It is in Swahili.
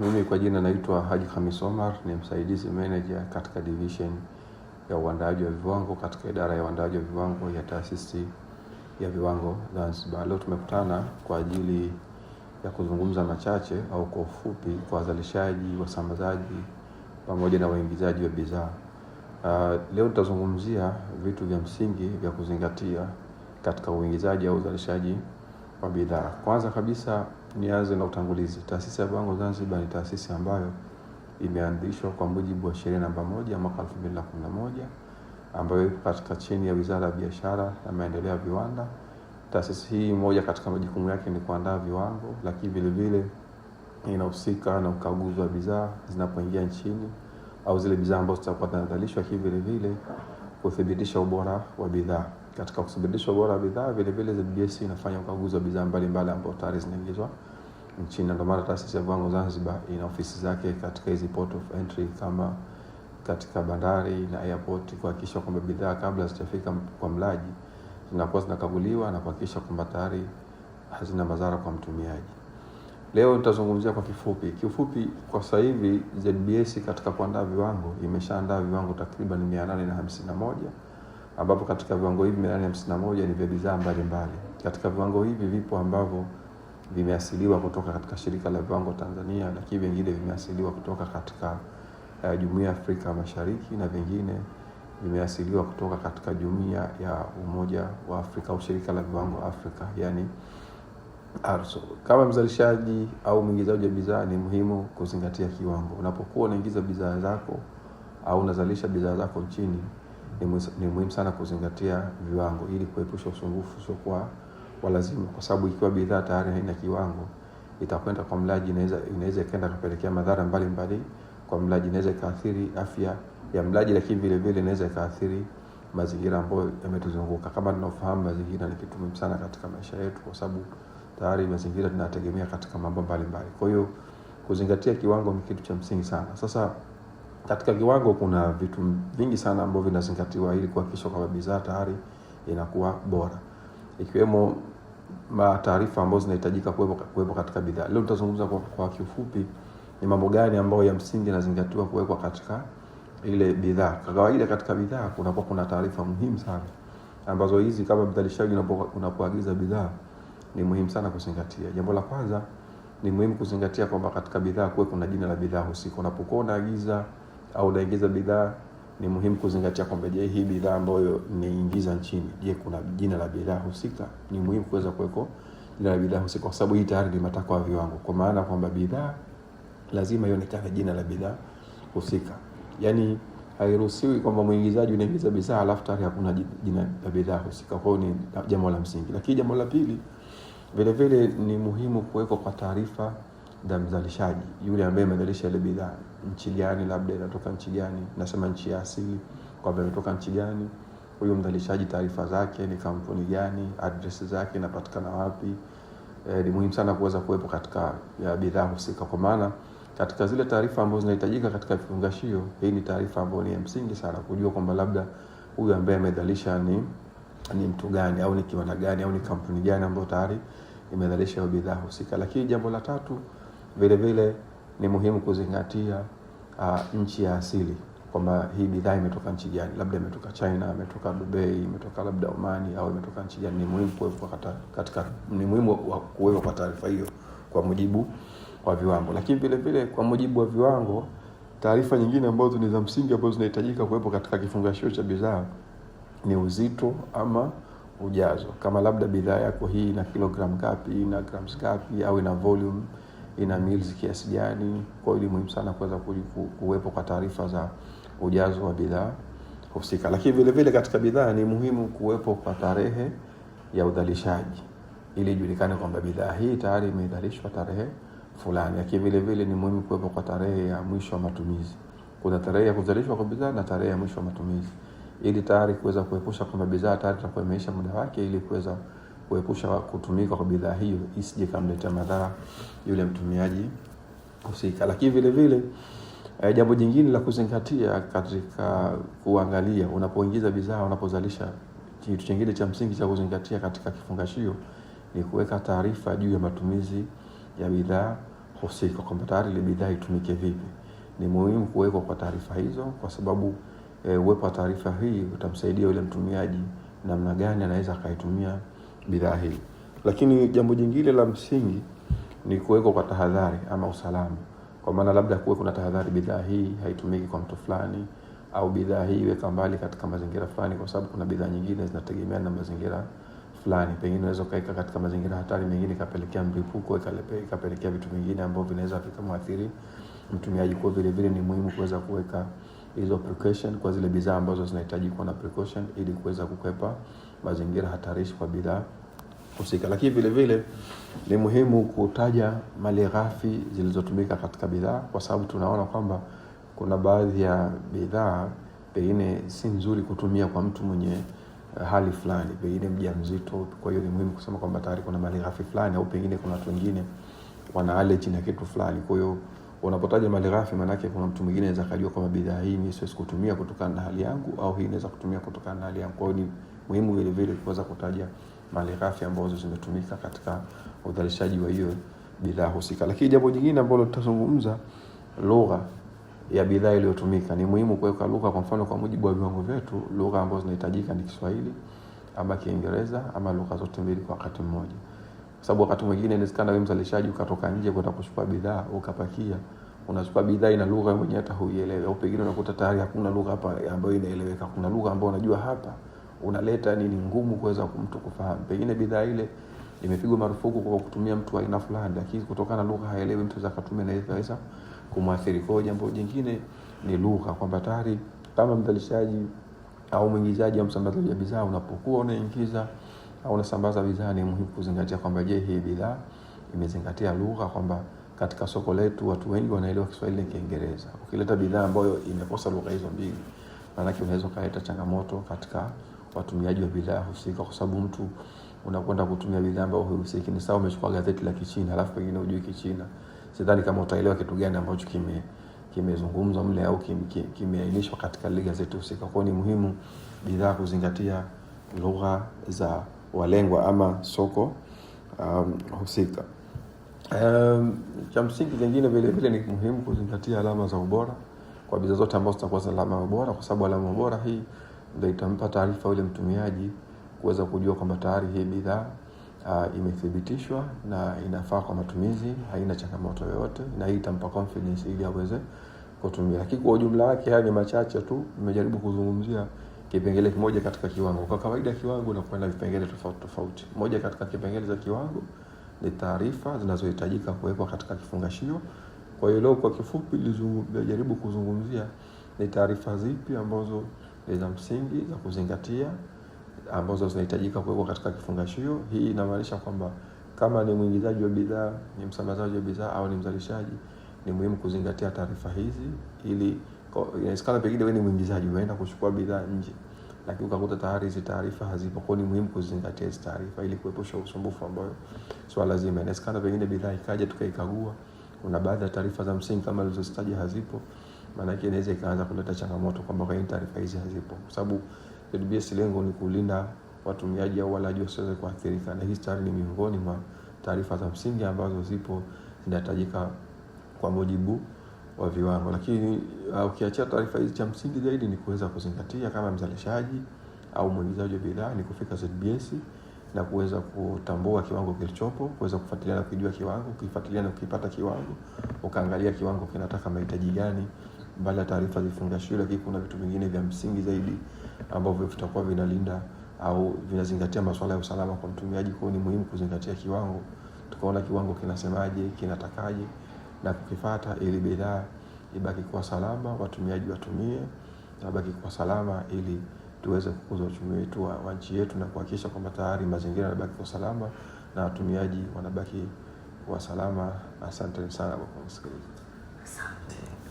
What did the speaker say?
Mimi kwa jina naitwa Haji Khamis Omar, ni msaidizi manager katika division ya uandaaji wa viwango katika idara ya uandaaji wa viwango ya taasisi ya viwango Zanzibar. Leo tumekutana kwa ajili ya kuzungumza machache au kwa ufupi kwa wazalishaji, wasambazaji pamoja na waingizaji wa bidhaa. Leo tutazungumzia vitu vya msingi vya kuzingatia katika uingizaji au uzalishaji wa bidhaa. Kwanza kabisa nianze na utangulizi. Taasisi ya Viwango Zanzibar ni taasisi ambayo imeanzishwa kwa mujibu wa sheria namba 1 mwaka 2011 ambayo iko katika chini ya Wizara ya Biashara na Maendeleo ya Viwanda. Taasisi hii moja katika majukumu yake ni kuandaa viwango, lakini vile vile inahusika na ukaguzi wa bidhaa zinapoingia nchini au zile bidhaa ambazo zitakuwa zinazalishwa, hivi vile vile kuthibitisha ubora wa bidhaa. Katika kuthibitisha ubora wa bidhaa vile vile ZBS inafanya ukaguzi wa bidhaa mbalimbali ambazo tayari zinaingizwa nchini. Ndio maana taasisi ya Viwango Zanzibar ina ofisi zake katika hizi port of entry kama katika bandari na airport, kuhakikisha kwamba bidhaa kabla hazijafika kwa mlaji zinakuwa zinakaguliwa na kuhakikisha kwamba tayari hazina madhara kwa mtumiaji. Leo nitazungumzia kwa kifupi kwa sasa hivi ZBS katika kuandaa viwango imeshaandaa viwango takriban 851 ambapo katika viwango hivi 851 ni vya bidhaa mbalimbali. Katika viwango hivi vipo ambavyo vimeasiliwa kutoka katika Shirika la Viwango Tanzania, lakini vingine vimeasiliwa kutoka katika Jumuiya ya Afrika Mashariki na vingine vimeasiliwa kutoka katika Jumuiya ya Umoja wa Afrika au Shirika la Viwango Afrika, yani ARSO. Kama mzalishaji au mwingizaji wa bidhaa ni muhimu kuzingatia kiwango. Unapokuwa unaingiza bidhaa zako au unazalisha bidhaa zako nchini, ni muhimu sana kuzingatia viwango ili kuepusha usumbufu usiokuwa wa lazima, kwa sababu ikiwa bidhaa tayari haina kiwango itakwenda kwa mlaji, inaweza kaenda kupelekea madhara mbalimbali kwa mlaji. Inaweza kaathiri afya ya mlaji, lakini vile vile inaweza kaathiri mazingira ambayo yametuzunguka. Kama tunafahamu, mazingira ni kitu muhimu sana katika maisha yetu, kwa sababu tayari mazingira tunategemea katika mambo mbalimbali. Kwa hiyo kuzingatia kiwango ni kitu cha msingi sana. Sasa katika kiwango kuna vitu vingi sana ambavyo vinazingatiwa ili kuhakikisha kwamba bidhaa tayari inakuwa bora, ikiwemo taarifa ambazo zinahitajika kuwepo katika bidhaa. Leo tutazungumza kwa kifupi ni mambo gani ambayo ya msingi yanazingatiwa kuwekwa katika ile bidhaa. Kwa kawaida katika bidhaa kuna taarifa muhimu sana ambazo hizi kama mzalishaji unapoagiza bidhaa ni muhimu sana kuzingatia. Jambo la kwanza ni muhimu kuzingatia kwamba katika bidhaa kuwe kuna jina la bidhaa husika. Unapokuwa unaagiza au unaingiza bidhaa, ni muhimu kuzingatia kwamba je, hii bidhaa ambayo niingiza nchini, je, kuna jina la bidhaa husika? Ni muhimu kuweza kuweka jina la bidhaa husika, kwa sababu hii tayari ni matakwa ya viwango, kwa maana kwamba bidhaa lazima ionekane jina la bidhaa husika. Yaani hairuhusiwi kwamba muingizaji unaingiza bidhaa alafu tayari hakuna jina la bidhaa husika. Kwa hiyo ni jambo la msingi. Lakini jambo la pili vile vile ni muhimu kuwekwa kwa taarifa za mzalishaji, yule ambaye amezalisha ile bidhaa, nchi gani, labda inatoka nchi gani, nasema nchi ya asili, kwamba imetoka nchi gani, huyo mzalishaji taarifa zake ni kampuni gani, address zake inapatikana wapi. Ni muhimu sana kuweza kuwepo katika bidhaa husika, kwa maana katika zile taarifa ambazo zinahitajika katika vifungashio, hii ni taarifa ambayo ni ya msingi sana kujua kwamba labda huyu ambaye amezalisha ni mtu gani au ni kiwanda gani au ni kampuni gani ambayo tayari imezalisha hiyo bidhaa husika. Lakini jambo la tatu vile vile ni muhimu kuzingatia nchi ya asili, kwamba hii bidhaa imetoka nchi gani, labda imetoka China, imetoka Dubai, imetoka labda Omani au imetoka nchi gani. Ni muhimu kuwepo kwa taarifa hiyo kwa mujibu wa viwango. Lakini vile vile kwa mujibu wa viwango, taarifa nyingine ambazo ni za msingi ambazo zinahitajika kuwepo katika kifungashio cha bidhaa ni uzito ama ujazo. Kama labda bidhaa yako hii ina kilogram ngapi, ina grams ngapi, au ina volume, ina mils kiasi gani. Kwa hiyo ni muhimu sana kuweza kuwepo kwa taarifa za ujazo wa bidhaa husika. Lakini vile vile katika bidhaa ni muhimu kuwepo kwa tarehe ya udhalishaji ili ijulikane kwamba bidhaa hii tayari imezalishwa tarehe fulani. Lakini vile vile ni muhimu kuwepo kwa tarehe ya mwisho wa matumizi. Kuna tarehe ya kuzalishwa kwa bidhaa na tarehe ya mwisho wa matumizi, ili tayari kuweza kuepusha kwamba bidhaa tayari itakuwa imeisha muda wake, ili kuweza kuepusha kutumika kwa bidhaa hiyo isije kumletea madhara yule mtumiaji husika. Lakini vile vile jambo jingine la kuzingatia katika kuangalia unapoingiza bidhaa, unapozalisha, kitu kingine cha msingi cha kuzingatia katika kifungashio ni kuweka taarifa juu ya matumizi ya bidhaa husika kwamba tayari ile bidhaa itumike vipi. Ni muhimu kuwekwa kwa taarifa hizo, kwa sababu uwepo wa taarifa hii utamsaidia yule mtumiaji namna gani anaweza akaitumia bidhaa hii. Lakini jambo jingine la msingi ni kuwekwa kwa tahadhari ama usalama. Kwa maana labda kuwe kuna tahadhari, bidhaa hii haitumiki kwa mtu fulani, au bidhaa hii weka mbali katika mazingira fulani, kwa sababu kuna bidhaa nyingine zinategemea na mazingira fulani. Pengine unaweza kaika katika mazingira hatari, mengine kapelekea mlipuko, ikapelekea vitu vingine ambavyo vinaweza vikamwathiri mtumiaji. Kwa vile vile ni muhimu kuweza kuweka hizo precaution kwa zile bidhaa ambazo zinahitaji kuwa na precaution, ili kuweza kukwepa mazingira hatarishi kwa bidhaa husika. Lakini vile vile ni muhimu kutaja malighafi zilizotumika katika bidhaa, kwa sababu tunaona kwamba kuna baadhi ya bidhaa pengine si nzuri kutumia kwa mtu mwenye hali fulani, pengine mjamzito. Kwa hiyo ni muhimu kusema kwamba tayari kuna malighafi fulani, au pengine kuna watu wengine wana allergy na kitu fulani. Kwa hiyo unapotaja malighafi, maana yake kuna mtu mwingine anaweza kujua kwamba bidhaa hii mimi siwezi kutumia kutokana na hali yangu, au hii inaweza kutumia kutokana na hali yangu. Kwa hiyo ni muhimu vile vile kuweza kutaja malighafi ambazo zimetumika katika uzalishaji wa hiyo bidhaa husika. Lakini jambo jingine ambalo tutazungumza, lugha ya bidhaa iliyotumika. Ni muhimu kuweka lugha, kwa mfano kwa mujibu wa viwango vyetu, lugha ambazo zinahitajika ni Kiswahili ama Kiingereza ama lugha zote mbili kwa wakati mmoja. Kwa sababu wakati mwingine inawezekana wewe mzalishaji ukatoka nje kwenda kuchukua bidhaa, ukapakia, unachukua bidhaa ina lugha mwenyewe hata huielewi, au pengine unakuta tayari hakuna lugha hapa ambayo inaeleweka. Kuna lugha ambayo unajua hapa unaleta ni ngumu kuweza mtu kufahamu. Pengine bidhaa ile imepigwa marufuku kwa kutumia mtu aina fulani, lakini kutokana na lugha haelewi, mtu zakatumia na inaweza kumwathiri. Kwa jambo jingine ni lugha, kwamba tayari kama mzalishaji au mwingizaji au msambazaji wa bidhaa, unapokuwa unaingiza au unasambaza bidhaa, ni muhimu kuzingatia kwamba je, hii bidhaa imezingatia lugha, kwamba katika soko letu watu wengi wanaelewa Kiswahili na Kiingereza. Ukileta bidhaa ambayo imekosa lugha hizo mbili, maana yake unaweza kuleta changamoto katika watumiaji wa bidhaa husika, kwa sababu mtu unakwenda kutumia bidhaa ambayo husiki. Ni sawa umechukua gazeti la Kichina alafu pengine hujui Kichina, sidhani kama utaelewa kitu gani ambacho kimezungumzwa mle au kimeainishwa katika ile gazeti husika. Kwa ni muhimu bidhaa kuzingatia lugha za walengwa ama soko husika. Cha msingi kingine vile vile ni muhimu kuzingatia alama za ubora kwa bidhaa zote ambazo zitakuwa za alama ya ubora, kwa sababu alama ya ubora hii ndio itampa taarifa yule mtumiaji kuweza kujua kwamba tayari hii bidhaa imethibitishwa na inafaa kwa matumizi, haina changamoto yoyote, na hii itampa confidence ili aweze kutumia. Lakini kwa ujumla wake haya ni machache tu, nimejaribu kuzungumzia kipengele kimoja katika kiwango. Kwa kawaida kiwango na kwenda vipengele tofauti tofauti. Moja katika kipengele za kiwango ni taarifa zinazohitajika kuwekwa katika kifungashio. Kwa hiyo leo kwa kifupi nilijaribu kuzungumzia ni taarifa zipi ambazo ni za msingi za kuzingatia ambazo zinahitajika kuwekwa katika kifungashio. Hii inamaanisha kwamba kama ni mwingizaji wa bidhaa, ni msambazaji wa bidhaa au ni mzalishaji, ni muhimu kuzingatia taarifa hizi, ili inawezekana pengine wewe ni mwingizaji umeenda kuchukua bidhaa nje, lakini ukakuta tayari hizi taarifa hazipo. Kwa ni muhimu kuzingatia hizi taarifa ili kuepusha usumbufu ambao sio lazima. Inawezekana pengine bidhaa ikaja tukaikagua, kuna baadhi ya taarifa za msingi kama nilizozitaja hazipo, maana yake inaweza ikaanza kuleta changamoto kwamba kwa nini taarifa hizi hazipo, kwa sababu ZBS lengo ni kulinda watumiaji au walaji wasiweze kuathirika, na hizi tayari ni miongoni mwa taarifa za msingi ambazo zipo zinahitajika kwa mujibu wa viwango. Lakini ukiachia taarifa hizi, cha msingi zaidi ni kuweza kuzingatia kama mzalishaji au mwingizaji wa bidhaa ni kufika ZBS na kuweza kutambua kiwango kilichopo, kuweza kufuatilia na kujua kiwango, kuifuatilia na ukipata kiwango, ukaangalia kiwango kinataka mahitaji gani, mbali ya taarifa zifungashio. Lakini kuna vitu vingine vya msingi zaidi ambavyo vitakuwa vinalinda au vinazingatia masuala ya usalama kwa mtumiaji. Kwa ni muhimu kuzingatia kiwango, tukaona kiwango kinasemaje, kinatakaje, na kukifuata ili bidhaa ibaki kwa salama, watumiaji watumie na ibaki kwa salama, ili tuweze kukuza uchumi wetu wa nchi yetu na kuhakikisha kwamba tayari mazingira yanabaki kwa salama na watumiaji wanabaki kwa salama. Asante sana kwa kusikiliza. Asante.